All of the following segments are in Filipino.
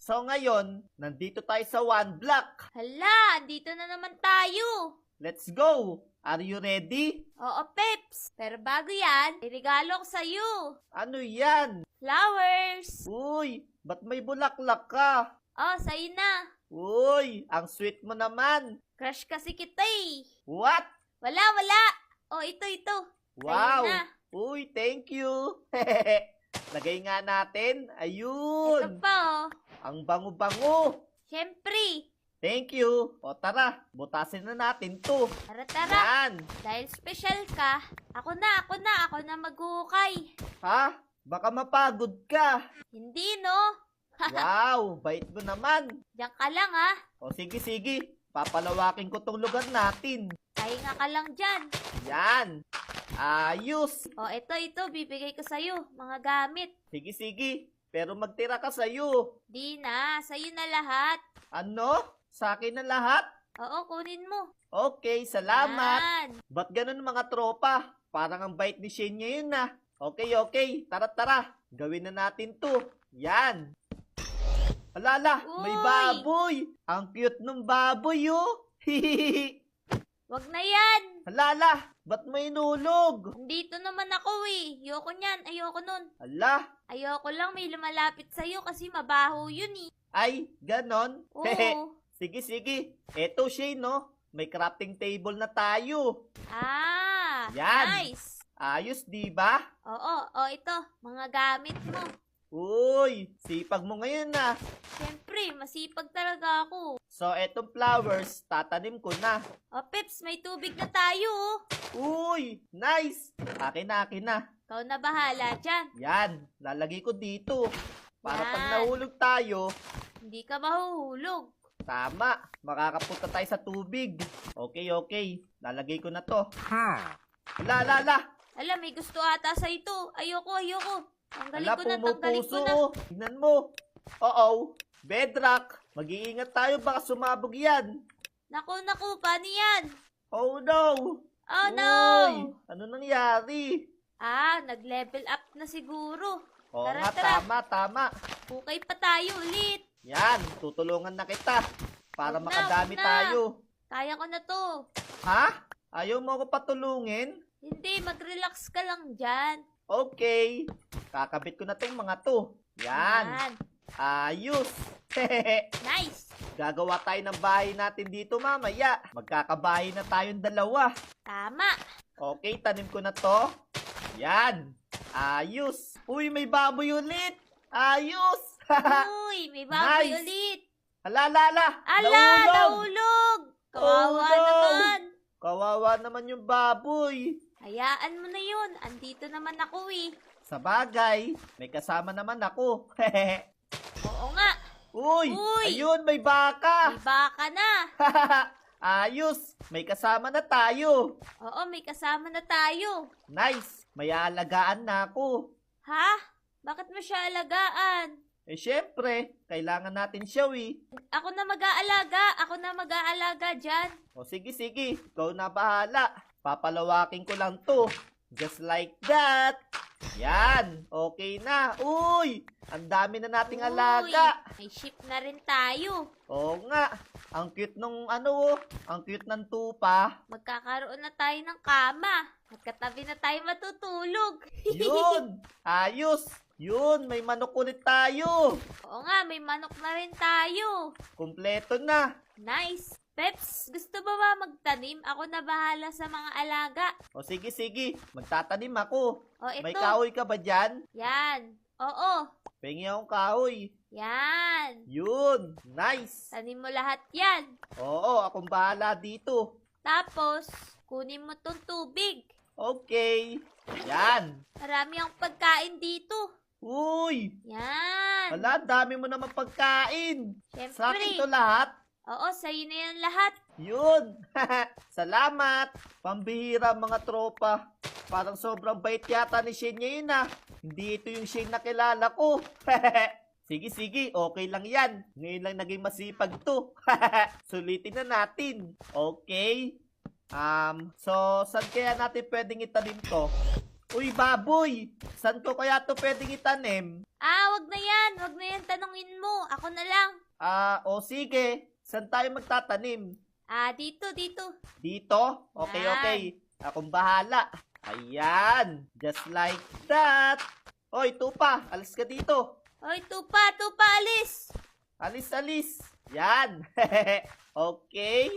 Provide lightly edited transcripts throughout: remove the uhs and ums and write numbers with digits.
So ngayon, nandito tayo sa one block. Hala, andito na naman tayo. Let's go! Are you ready? Oo, Peps. Pero bago yan, may regalo ko sa'yo. Ano yan? Flowers. Uy, ba't may bulaklak ka? Oh, sa'yo na. Uy, ang sweet mo naman. Crush kasi kita eh. What? Wala. Oh, ito. Wow! Sa'yo na. Uy, thank you. Lagay nga natin. Ito Ayun. pa oh. Ang bango-bango. Siyempre. Thank you. O tara, butasin na natin to. Tara. Yan. Dahil special ka, ako na maghuhukay. Ha? Baka mapagod ka. Hindi no? Wow, bait mo naman. Diyan ka lang ha. O sige. Papalawakin ko tong lugar natin. Pahinga ka lang dyan. Yan. Ayos. Oh, ito, bibigay ko sa'yo. Mga gamit. Sige. Pero magtira ka sa'yo. Di na, sa'yo na lahat. Ano? Sa akin na lahat? Oo, kunin mo. Okay, salamat. Yan. Ba't ganun mga tropa? Parang ang bait ni Shane ngayon na. Okay. Tara. Gawin na natin to. Yan. Alala, may Uy! baboy. Ang cute ng baboy, oh. Wag na yan. Alala, ba't may nulog? Andito naman ako eh. Ayoko niyan, ayoko nun. Ala, Ayoko lang may lumalapit sa'yo kasi mabaho yun eh. ay, ganon. Oo. Sige. Eto, Shane, no? May crafting table na tayo. Ah, Yan. nice. Ayos, di ba? Oo, ito, mga gamit mo. Uy, sipag mo ngayon na. Siyempre, masipag talaga ako. So, etong flowers, tatanim ko na. Oh, Peps, may tubig na tayo oh. Uy, nice. Akin na. Ikaw na bahala dyan. Yan, lalagay ko dito. Para pag Yan. nahulog tayo, Hindi ka mahuhulog. tama, makakapunta tayo sa tubig. Okay. Lalagay ko na to. La. Ala, may gusto ata sa ito. Ayoko. Tanggalin Ala, ko na. pumupuso. Tignan mo. Oo, bedrock. Mag-iingat tayo, baka sumabog yan. Naku, paano yan? Oh no. Oh no! Uy, ano nangyari? Ah, nag-level up na siguro. Oo Tara, nga, tara. tama. Hukay pa tayo ulit. Yan, tutulungan na kita. Para Huwag na, makadami huwag na. tayo. Kaya ko na to. Ha? Ayaw mo ako patulungin? Hindi, mag-relax ka lang dyan. Okay. Kakabit ko na tong mga to. Yan. Ayos. Nice. Gagawa tayo ng bahay natin dito mamaya. Magkakabahay na tayong dalawa. Tama. Okay, tanim ko na to. Yan. Ayos. Uy, may baboy ulit. Ayos. Uy, may baboy Nice. ulit. Ala. Ala, Nahulog. nahulog. Kawawa Oh, no. naman. Kawawa naman yung baboy. Hayaan mo na yun. Andito naman ako eh. Sa bagay, may kasama naman ako. Oo nga. Uy, Uy. ayun, may baka. May baka na. Ayos, may kasama na tayo. Oo, may kasama na tayo. Nice, may aalagaan na ako. Ha? Bakit mo siya alagaan? Eh syempre, kailangan natin siya Ako na mag-aalaga dyan. O sige, ikaw na bahala. Papalawakin ko lang to. Just like that. Yan, okay na. Uy, ang dami na nating alaga. Uy, may ship na rin tayo. Oo nga, ang cute nung ang cute ng tupa. Magkakaroon na tayo ng kama. Magkatabi na tayo matutulog. Yun, ayos. Yun, may manok ulit tayo. Oo nga, may manok na rin tayo. Kumpleto na. Nice. Peps, gusto ba magtanim? Ako na bahala sa mga alaga. O sige, magtatanim ako. O ito. May kahoy ka ba dyan? Yan. Oo. Pengi akong kahoy. Yan. Yun, nice. Tanim mo lahat yan. Oo, akong bahala dito. Tapos, kunin mo tong tubig. Okay. Yan. Marami ang pagkain dito. Uy, Yan. wala, dami mo naman pagkain. Sa akin to Siyempre. lahat. Oo, sa'yo na yan lahat. Yun. Salamat. Pambihira mga tropa. Parang sobrang bait yata ni Shane ngayon Hindi ito yung Shane na kilala ko. Sige, okay lang yan. Ngayon lang naging masipag to. Sulitin na natin. Okay. So, saan kaya natin pwedeng itanim to? Uy, baboy! Saan ko kaya to pwedeng itanim? Wag na yan. Wag na yan tanungin mo. Ako na lang. O sige. Saan tayo magtatanim? Dito. Dito? Okay, Yan. okay. Akong bahala. Ayan. Just like that. Hoy, tupa. Alis ka dito. Hoy, tupa, alis. Alis. Yan. Okay.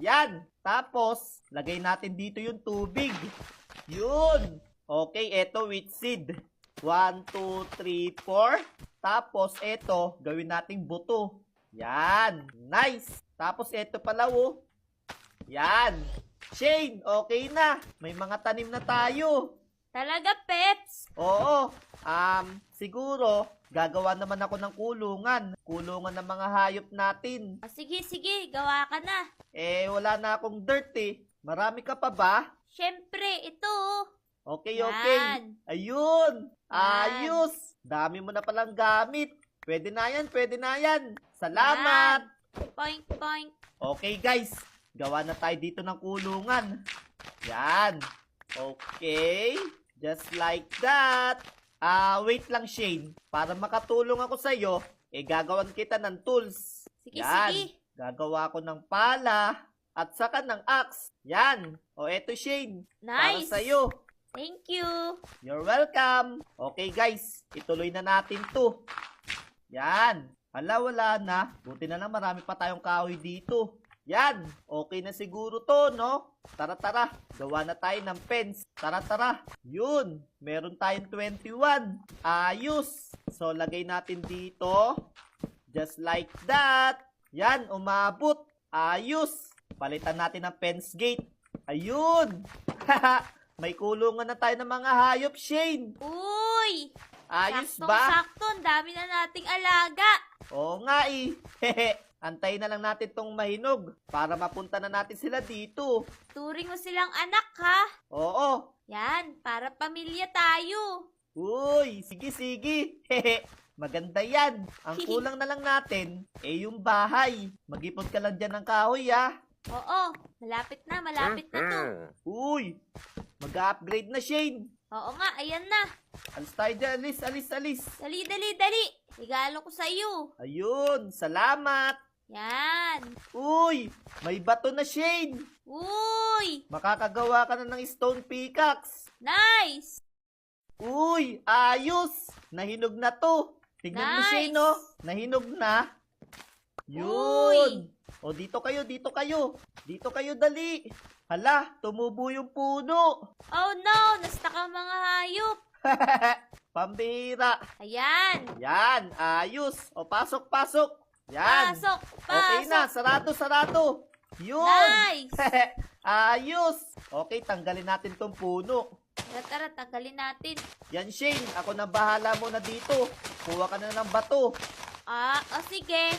Yan. Tapos, lagay natin dito yung tubig. Yun. Okay, eto with seed. 1, 2, 3, 4. Tapos, eto, gawin nating buto. Yan. Nice. Tapos, eto pala, oh. Yan. Shane, okay na. May mga tanim na tayo. Talaga, Peps? Oo. Siguro, gagawa naman ako ng kulungan. Kulungan ng mga hayop natin. Sige. Gawa ka na. Wala na akong dirt eh. Marami ka pa ba? Siyempre, ito. Okay. Yan. Ayun. Yan. Ayos. Dami mo na palang gamit. Pwede na yan. Salamat. Point. Okay guys. Gawa na tayo dito ng kulungan. Yan. Okay. Just like that. Wait lang Shane. Para makatulong ako sa'yo, gagawan kita ng tools. Sige. Gagawa ko ng pala at saka ng axe. Yan. Eto Shane. Nice. Para sa'yo. Thank you. You're welcome. Okay guys, ituloy na natin to. Yan. Wala na. Buti na lang marami pa tayong kahoy dito. Yan. Okay na siguro to, no? Tara. Gawa na tayo ng fence. Tara. Yun. Meron tayong 21. Ayos. So, lagay natin dito. Just like that. Yan. Umabot. Ayos. Palitan natin ang fence gate. Ayun. May kulungan na tayo ng mga hayop, Shane. Uy! Ayos ba? Saktong-sakto. Ang dami na nating alaga. Oo nga eh. Antayin na lang natin tong mahinog para mapunta na natin sila dito. Turing mo silang anak, ha? Oo. Yan, para pamilya tayo. Uy, sige. Maganda yan. Ang kulang na lang natin, yung bahay. Mag-ipon ka lang dyan ng kahoy, ah. Oo, malapit na to. Uy, mag-upgrade na, Shane. Oo nga, ayan na. Alis tayo dyan, alis. Dali. Regalo ko sa'yo. Ayun, salamat. Yan. Uy, may bato na, Shane. Uy, Makakagawa ka na ng stone pickaxe. nice. Uy, ayos. Nahinog na to. Tignan mo, Nice. Shane, no? Nahinog na. Yun. Dito kayo. Dito kayo, dali. Hala, tumubo yung puno. Oh no, nastak ang mga hayop. Pambira. Ayan. Yan, ayos. Pasok. Yan. Pasok. Okay na, sarado. Yun. Nice. Ayos. Okay, tanggalin natin tong puno. Tara, tagalin natin. Yan, Shane. Ako na bahala muna dito. Kuha ka na ng bato. Sige.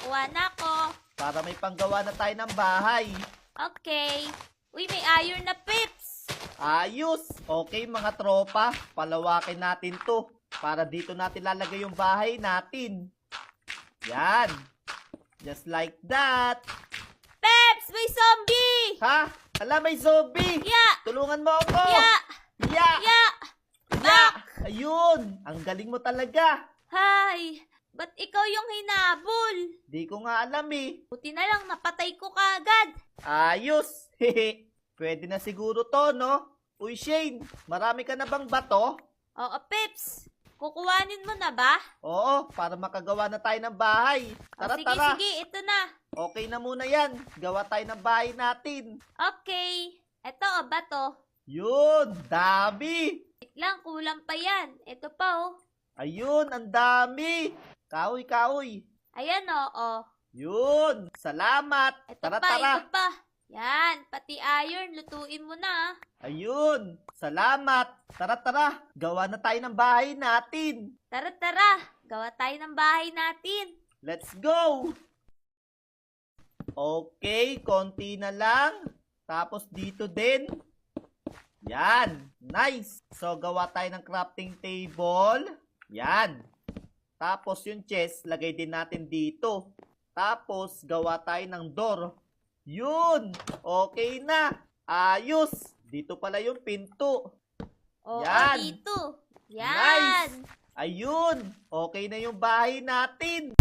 Kuha na ako. Para may panggawa na tayo ng bahay. Okay. Uy, may iron na, Pips. Ayos. Okay, mga tropa. Palawakin natin to. Para dito natin lalagay yung bahay natin. Yan. Just like that. Pips, may zombie. Ha? Hala, may zombie. Ya. Tulungan mo ako. Ya. Ya. Ayun. Ang galing mo talaga. Hay. Ba't ikaw yung hinabol? Di ko nga alam eh. Buti na lang napatay ko kagad. Ayos. Hehe. Pwede na siguro to, no? Uy, Shane. Marami ka na bang bato? Oo, Pips. Kukuhanin mo na ba? Oo, para makagawa na tayo ng bahay. Tara. Sige, ito na. Okay na muna yan. Gawa tayo ng bahay natin. Okay. Ito, bato. Yun, dami. Wait lang, kulang pa yan. Ito pa, oh. Ayun, ang dami. Kahoy. Ayan, oo. Yun, salamat. Ito Tara. pa. Yan, pati iron, lutuin mo na. Ayun, salamat. Tara. Gawa na tayo ng bahay natin. Tara, gawa tayo ng bahay natin. Let's go. Okay, konti na lang. Tapos dito din. Yan, nice. So, gawa tayo ng crafting table. Yan. Tapos yung chest, lagay din natin dito. Tapos, gawa tayo ng door. Yun! Okay na! Ayos! Dito pala yung pinto. Oo, Yan. dito. Yan. Nice. Ayun, okay na yung bahay natin.